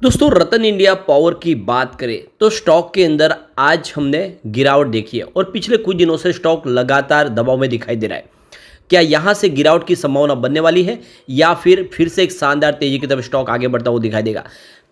दोस्तों रतन India power की बात करें तो स्टॉक के अंदर आज हमने गिरावट देखी है और पिछले कुछ दिनों से स्टॉक लगातार दबाव में दिखाई दे रहा है। क्या यहाँ से गिरावट की संभावना बनने वाली है या फिर से एक शानदार तेजी की तरफ स्टॉक आगे बढ़ता हुआ दिखाई देगा?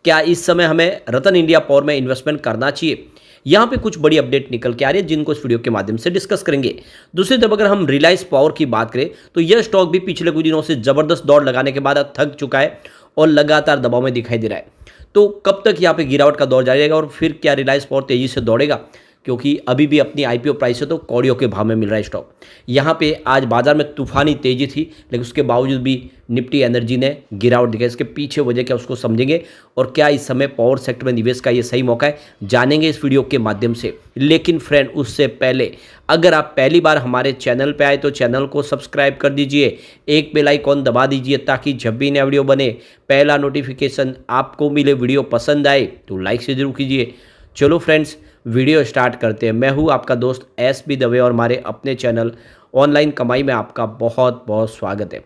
क्या इस समय हमें रतन इंडिया पावर में इन्वेस्टमेंट करना चाहिए? यहाँ पे कुछ बड़ी अपडेट निकल के आ रही है जिनको इस वीडियो के माध्यम से डिस्कस करेंगे। दूसरी तरफ अगर हम रिलायंस पावर की बात करें तो यह स्टॉक भी पिछले कुछ दिनों से जबरदस्त दौड़ लगाने के बाद अब थक चुका है और लगातार दबाव में दिखाई दे रहा है। तो कब तक यहाँ पे गिरावट का दौर जारी रहेगा और फिर क्या रिलायंस पावर तेजी से दौड़ेगा? क्योंकि अभी भी अपनी आईपीओ प्राइस है तो कौड़ियों के भाव में मिल रहा है स्टॉक। यहाँ पे आज बाजार में तूफानी तेजी थी लेकिन उसके बावजूद भी निफ्टी एनर्जी ने गिरावट दिखाई। इसके पीछे वजह क्या उसको समझेंगे और क्या इस समय पावर सेक्टर में निवेश का ये सही मौका है, जानेंगे इस वीडियो के माध्यम से। लेकिन फ्रेंड उससे पहले अगर आप पहली बार हमारे चैनल पे आए तो चैनल को सब्सक्राइब कर दीजिए, एक बेल आइकॉन दबा दीजिए ताकि जब भी नया वीडियो बने पहला नोटिफिकेशन आपको मिले। वीडियो पसंद आए तो लाइक से जरूर कीजिए। चलो फ्रेंड्स वीडियो स्टार्ट करते हैं। मैं हूं आपका दोस्त एस बी दवे और हमारे अपने चैनल ऑनलाइन कमाई में आपका बहुत बहुत स्वागत है।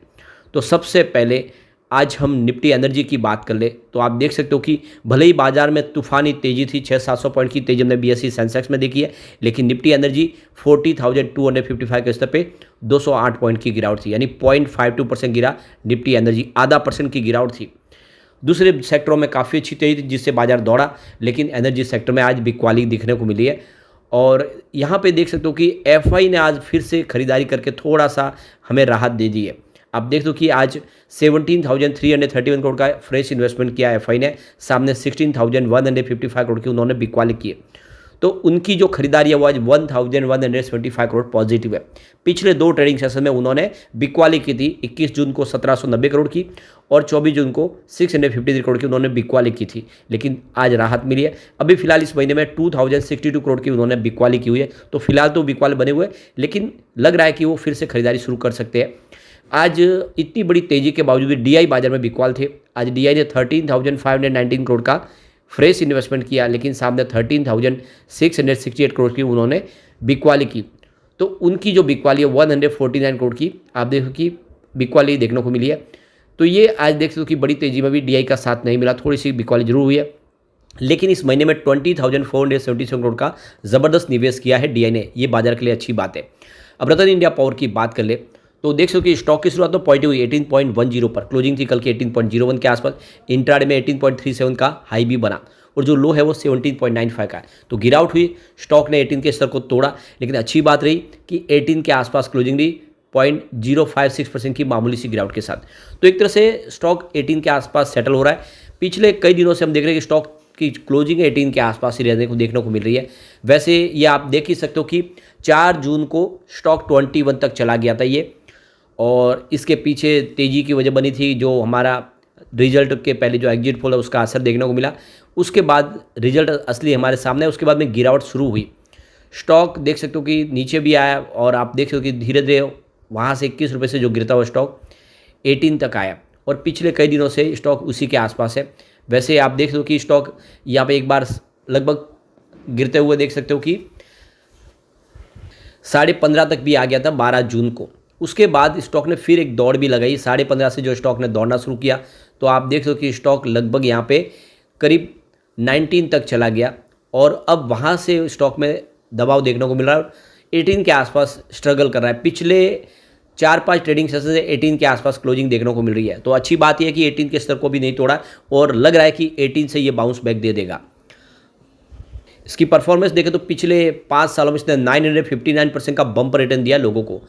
तो सबसे पहले आज हम निफ्टी एनर्जी की बात कर ले तो आप देख सकते हो कि भले ही बाजार में तूफानी तेजी थी, 600-700 पॉइंट की तेजी हमने बीएसई सेंसेक्स में देखी है, लेकिन निफ्टी एनर्जी 40,255 के स्तर पे 208 पॉइंट की गिरावट थी, यानी 0.52% गिरा निफ्टी एनर्जी, आधा परसेंट की गिरावट थी। दूसरे सेक्टरों में काफ़ी अच्छी तेजी थी जिससे बाजार दौड़ा, लेकिन एनर्जी सेक्टर में आज बिकवाली दिखने को मिली है। और यहाँ पे देख सकते हो कि एफआई ने आज फिर से खरीदारी करके थोड़ा सा हमें राहत दे दी है। आप देख दो कि आज 17,331 करोड़ का फ्रेश इन्वेस्टमेंट किया एफआई ने, सामने 16,155 करोड़ की उन्होंने बिकवाली की है। तो उनकी जो खरीदारी है वो आज 1,175 करोड़ पॉजिटिव है। पिछले दो ट्रेडिंग सेशन में उन्होंने बिकवाली की थी, 21 जून को 1790 करोड़ की और 24 जून को 653 करोड़ की उन्होंने बिकवाली की थी, लेकिन आज राहत मिली है। अभी फिलहाल इस महीने में 2,062 करोड़ की उन्होंने बिकवाली की हुई है। तो फिलहाल तो बिकवाल बने हुए, लेकिन लग रहा है कि वो फिर से खरीदारी शुरू कर सकते हैं। आज इतनी बड़ी तेजी के बावजूद भी डीआई बाजार में बिकवाल थे। आज डीआई ने 13,519 करोड़ का फ्रेश इन्वेस्टमेंट किया, लेकिन सामने 13,668 करोड़ की उन्होंने बिकवाली की। तो उनकी जो बिकवाली है 149 करोड़ की आप देखो कि बिकवाली देखने को मिली है। तो ये आज देख सकते हो कि बड़ी तेजी में भी डीआई का साथ नहीं मिला, थोड़ी सी बिकवाली जरूर हुई है, लेकिन इस महीने में 20,477 करोड़ का ज़बरदस्त निवेश किया है डीआई ने, ये बाजार के लिए अच्छी बात है। अब रतन इंडिया पावर की बात कर ले तो देख सकते हो कि स्टॉक की शुरुआत तो पॉजिटिव हुई 18.10 पर, क्लोजिंग थी कल के 18.01 के आसपास। इंट्राडे में 18.37 का हाई भी बना और जो लो है वो 17.95 का है। तो गिरावट हुई, स्टॉक ने 18 के स्तर को तोड़ा, लेकिन अच्छी बात रही कि 18 के आसपास क्लोजिंग रही 0.056% की मामूली सी गिरावट के साथ। तो एक तरह से स्टॉक 18 के आसपास सेटल हो रहा है। पिछले कई दिनों से हम देख रहे हैं कि स्टॉक की क्लोजिंग 18 के आसपास ही रहने को देखने को मिल रही है। वैसे ये आप देख ही सकते हो कि 4 जून को स्टॉक 21 तक चला गया था ये, और इसके पीछे तेजी की वजह बनी थी जो हमारा रिजल्ट के पहले जो एग्जिट पोल है उसका असर देखने को मिला। उसके बाद रिजल्ट असली हमारे सामने, उसके बाद में गिरावट शुरू हुई। स्टॉक देख सकते हो कि नीचे भी आया और आप देख सकते हो कि धीरे धीरे वहाँ से 21 रुपये से जो गिरता हुआ स्टॉक 18 तक आया और पिछले कई दिनों से स्टॉक उसी के आसपास है। वैसे आप देख सकते हो कि स्टॉक यहाँ पे एक बार लगभग गिरते हुए देख सकते हो कि 15.5 तक भी आ गया था 12 जून को। उसके बाद स्टॉक ने फिर एक दौड़ भी लगाई, 15.5 से जो स्टॉक ने दौड़ना शुरू किया तो आप देख सकते हो कि स्टॉक लगभग यहाँ पे करीब 19 तक चला गया और अब वहाँ से स्टॉक में दबाव देखने को मिल रहा है। 18 के आसपास स्ट्रगल कर रहा है। पिछले 4-5 ट्रेडिंग सेशन से 18 के आसपास क्लोजिंग देखने को मिल रही है। तो अच्छी बात यह है कि 18 के स्तर को भी नहीं तोड़ा और लग रहा है कि 18 से ये बाउंस बैक दे देगा। इसकी परफॉर्मेंस देखें तो पिछले 5 सालों में इसने 959% का बम्पर रिटर्न दिया लोगों को।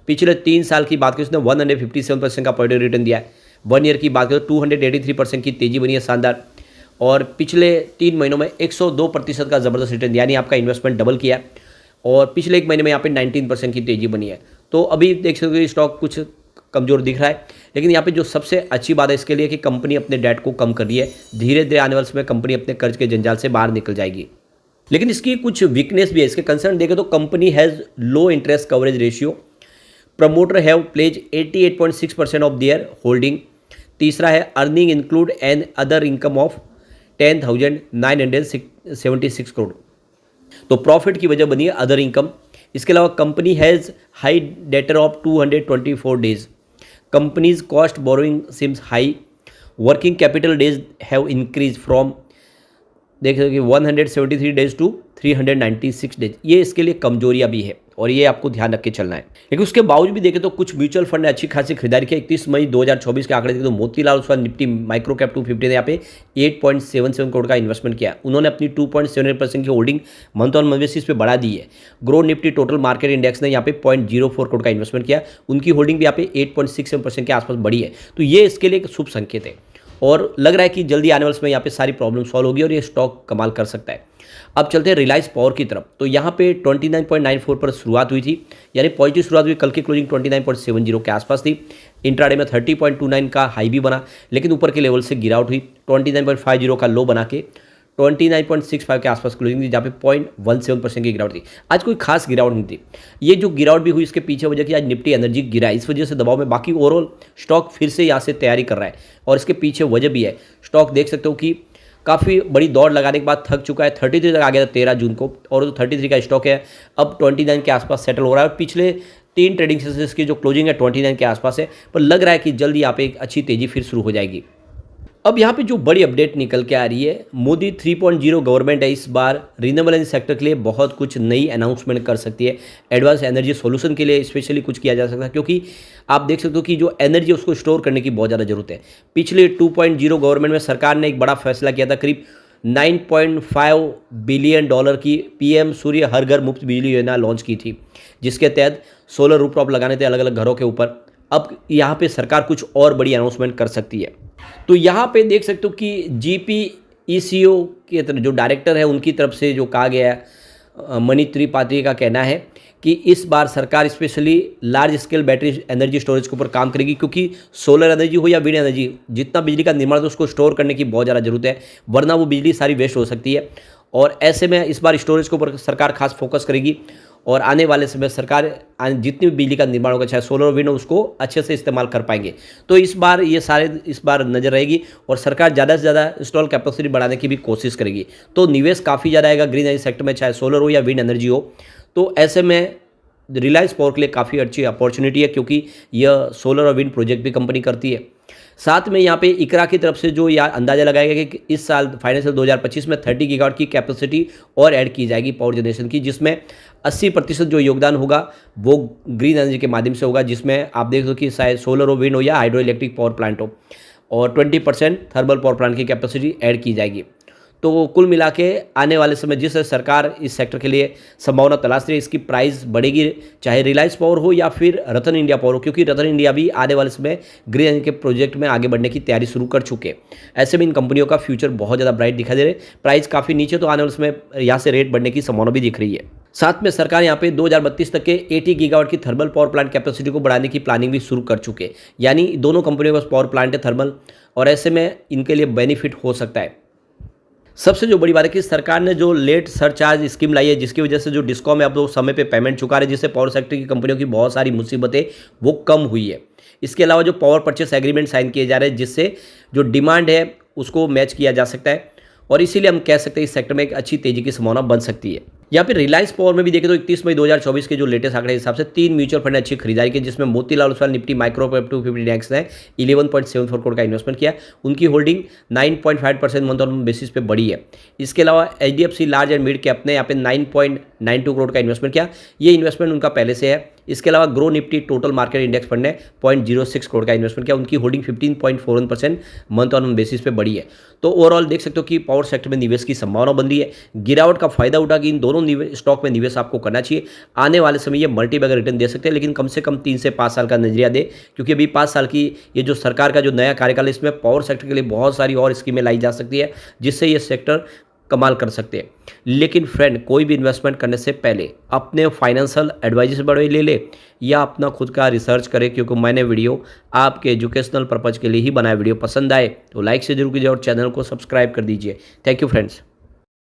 पिछले 3 साल की बात करें उसने 157% का पॉजिटिव रिटर्न दिया है। 1 ईयर की बात करें तो 283% की तेजी बनी है, शानदार। और पिछले 3 महीनों में 102% का ज़बरदस्त रिटर्न दिया, यानी आपका इन्वेस्टमेंट डबल किया है। और पिछले 1 महीने में यहाँ पे 19% की तेजी बनी है। तो अभी देख सकते हो स्टॉक कुछ कमज़ोर दिख रहा है, लेकिन यहाँ पे जो सबसे अच्छी बात है इसके लिए कि कंपनी अपने डेट को कम कर रही है। धीरे धीरे आने वाले समय कंपनी अपने कर्ज के जंजाल से बाहर निकल जाएगी। लेकिन इसकी कुछ वीकनेस भी है। इसके कंसर्न देखें तो company has low interest coverage ratio, promoter have pledge 88.6% of their holding. तीसरा है earning include and other income of 10,976 crore. तो प्रॉफिट की वजह बनी है अदर इनकम। इसके अलावा company has high debtor of 224 days. Company's cost borrowing seems high working capital days have increase from देखिए कि 173 डेज टू 396 डेज, ये इसके लिए कमजोरियां भी है और ये आपको ध्यान रख के चलना है। लेकिन उसके बावजूद भी देखें तो कुछ म्यूचुअल फंड ने अच्छी खासी खरीदारी की। 31 मई 2024 के आंकड़े देखें तो Motilal Oswal Nifty micro cap 250 ने यहाँ पे 8.77 करोड़ का इन्वेस्टमेंट किया। उन्होंने अपनी 2.78% की holding month on month basis पे बढ़ा दी है। Grow Nifty total market index ने यहाँ पे 0.04 करोड़ का इन्वेस्टमेंट किया, उनकी होल्डिंग भी यहाँ पे 8.67% के आसपास बढ़ी है। तो ये इसके लिए एक शुभ संकेत है और लग रहा है कि जल्दी आने वाले समय यहाँ पे सारी प्रॉब्लम सॉल्व होगी और ये स्टॉक कमाल कर सकता है। अब चलते हैं रिलायंस पावर की तरफ। तो यहाँ पे 29.94 पर शुरुआत हुई थी, यानी पॉजिटिव शुरुआत हुई। कल की क्लोजिंग 29.70 के आसपास थी। इंट्राडे में 30.29 का हाई भी बना, लेकिन ऊपर के लेवल से गिरावट हुई। 29.50 का लो बना के 29.65 के आसपास क्लोजिंग थी, जहाँ पे 0.17% की गिरावट थी। आज कोई खास गिरावट नहीं थी। ये जो गिरावट भी हुई इसके पीछे वजह कि आज निफ्टी एनर्जी गिरा, इस वजह से दबाव में। बाकी ओवरऑल स्टॉक फिर से यहाँ से तैयारी कर रहा है और इसके पीछे वजह भी है। स्टॉक देख सकते हो कि काफ़ी बड़ी दौड़ लगाने के बाद थक चुका है। 33 तक आ गया था 13 जून को और जो 33 का स्टॉक है अब 29 के आसपास सेटल हो रहा है। पिछले 3 ट्रेडिंग सेशंस की जो क्लोजिंग है 29 के आसपास है, पर लग रहा है कि जल्द यहाँ पे एक अच्छी तेजी फिर शुरू हो जाएगी। अब यहाँ पे जो बड़ी अपडेट निकल के आ रही है, मोदी 3.0 गवर्नमेंट है, इस बार रिन्यूएबल एनर्जी सेक्टर के लिए बहुत कुछ नई अनाउंसमेंट कर सकती है। एडवांस एनर्जी सॉल्यूशन के लिए स्पेशली कुछ किया जा सकता है, क्योंकि आप देख सकते हो कि जो एनर्जी उसको स्टोर करने की बहुत ज़्यादा जरूरत है। पिछले 2.0 गवर्नमेंट में सरकार ने एक बड़ा फैसला किया था, करीब 9.5 बिलियन डॉलर की पीएम सूर्य हर घर मुफ्त बिजली योजना लॉन्च की थी, जिसके तहत सोलर रूफटॉप लगाने थे अलग अलग घरों के ऊपर। अब यहाँ पे सरकार कुछ और बड़ी अनाउंसमेंट कर सकती है। तो यहाँ पे देख सकते हो कि GPECO के जो डायरेक्टर है उनकी तरफ से जो कहा गया है, मनीष त्रिपाठी का कहना है कि इस बार सरकार specially large scale battery energy storage के ऊपर काम करेगी, क्योंकि सोलर एनर्जी हो या विंड एनर्जी, जितना बिजली का निर्माण है उसको स्टोर करने की बहुत ज़्यादा जरूरत है, वरना वो बिजली सारी वेस्ट हो सकती है। और ऐसे में इस बार स्टोरेज के ऊपर सरकार खास फोकस करेगी और आने वाले समय सरकार जितनी भी बिजली का निर्माण होगा, चाहे सोलर विंड, उसको अच्छे से इस्तेमाल कर पाएंगे। तो इस बार ये सारे इस बार नजर रहेगी और सरकार ज़्यादा से ज़्यादा इंस्टॉल कैपेसिटी बढ़ाने की भी कोशिश करेगी। तो निवेश काफ़ी ज़्यादा आएगा ग्रीन एनर्जी सेक्टर में, चाहे सोलर हो या विंड एनर्जी हो। तो ऐसे में रिलायंस पावर के लिए काफ़ी अच्छी अपॉर्चुनिटी है, क्योंकि यह सोलर और विंड प्रोजेक्ट भी कंपनी करती है। साथ में यहाँ पे इकरा की तरफ से जो यह अंदाजा लगाया गया कि इस साल फाइनेंशियल 2025 में 30 गीगावाट की कैपेसिटी और ऐड की जाएगी पावर जनरेशन की, जिसमें 80% जो योगदान होगा वो ग्रीन एनर्जी के माध्यम से होगा, जिसमें आप देख दो कि शायद सोलर हो, विंड हो या हाइड्रो इलेक्ट्रिक पावर प्लांट हो, और 20% थर्मल पावर प्लांट की कैपेसिटी ऐड की जाएगी। तो कुल मिला के आने वाले समय जिस सरकार इस सेक्टर के लिए संभावना तलाश रही है, इसकी प्राइस बढ़ेगी, चाहे रिलायंस पावर हो या फिर रतन इंडिया पावर हो, क्योंकि रतन इंडिया भी आने वाले समय ग्रीन एनर्जी के प्रोजेक्ट में आगे बढ़ने की तैयारी शुरू कर चुके हैं। ऐसे में इन कंपनियों का फ्यूचर बहुत ज़्यादा ब्राइट दिखाई दे रहे हैं। प्राइस काफ़ी नीचे, तो आने वाले समय यहाँ से रेट बढ़ने की संभावना भी दिख रही है। साथ में सरकार यहाँ पे 2032 तक के 80 गीगावाट की थर्मल पावर प्लांट कैपेसिटी को बढ़ाने की प्लानिंग भी शुरू कर चुके हैं। यानी दोनों कंपनियों के पास पावर प्लांट है थर्मल, और ऐसे में इनके लिए बेनिफिट हो सकता है। सबसे जो बड़ी बात है कि सरकार ने जो लेट सरचार्ज स्कीम लाई है, जिसकी वजह से जो डिस्कॉम है अब वो समय पे पेमेंट चुका रहे, जिससे पावर सेक्टर की कंपनियों की बहुत सारी मुसीबतें वो कम हुई है। इसके अलावा जो पावर परचेस एग्रीमेंट साइन किए जा रहे हैं, जिससे जो डिमांड है उसको मैच किया जा सकता है, और इसीलिए हम कह सकते हैं इस सेक्टर में एक अच्छी तेजी की संभावना बन सकती है। यहाँ पे रिलायंस पावर में भी देखें तो 31 मई 2024 के जो लेटेस्ट आंकड़े के हिसाब से 3 म्यूचुअल फंड ने अच्छी खरीदारी की, जिसमें Motilal Oswal Nifty micro cap 250 index ने 11.74 करोड़ का इन्वेस्टमेंट किया। उनकी होल्डिंग 9.5% मंथ ऑन बेसिस पे बढ़ी है। इसके अलावा HDFC large and mid cap ने यहाँ पे 9.92 करोड़ का इन्वेस्टमेंट किया। ये इन्वेस्टमेंट उनका पहले से है। इसके अलावा grow Nifty total market index fund ने 0.06 करोड़ का इन्वेस्टमेंट किया। उनकी होल्डिंग 15.41% मंथ ऑन बेसिस पे बढ़ी है। तो ओवरऑल देख सकते हो कि पावर सेक्टर में निवेश की संभावना बन रही है। गिरावट का फायदा उठा कि इन दोनों स्टॉक में निवेश आपको करना चाहिए। आने वाले समय ये मल्टी बैगर रिटर्न दे सकते हैं, लेकिन कम से कम 3 से 5 साल का नजरिया दे, क्योंकि अभी 5 साल की ये जो सरकार का जो नया कार्यकाल है, इसमें पावर सेक्टर के लिए बहुत सारी और स्कीमें लाई जा सकती है, जिससे ये सेक्टर कमाल कर सकते हैं। लेकिन फ्रेंड, कोई भी इन्वेस्टमेंट करने से पहले अपने फाइनेंशियल एडवाइजर से बड़े ले या अपना खुद का रिसर्च करें, क्योंकि मैंने वीडियो आपके एजुकेशनल पर्पज़ के लिए ही बनाया। वीडियो पसंद आए तो लाइक से जरूर कीजिए और चैनल को सब्सक्राइब कर दीजिए। Thank you friends.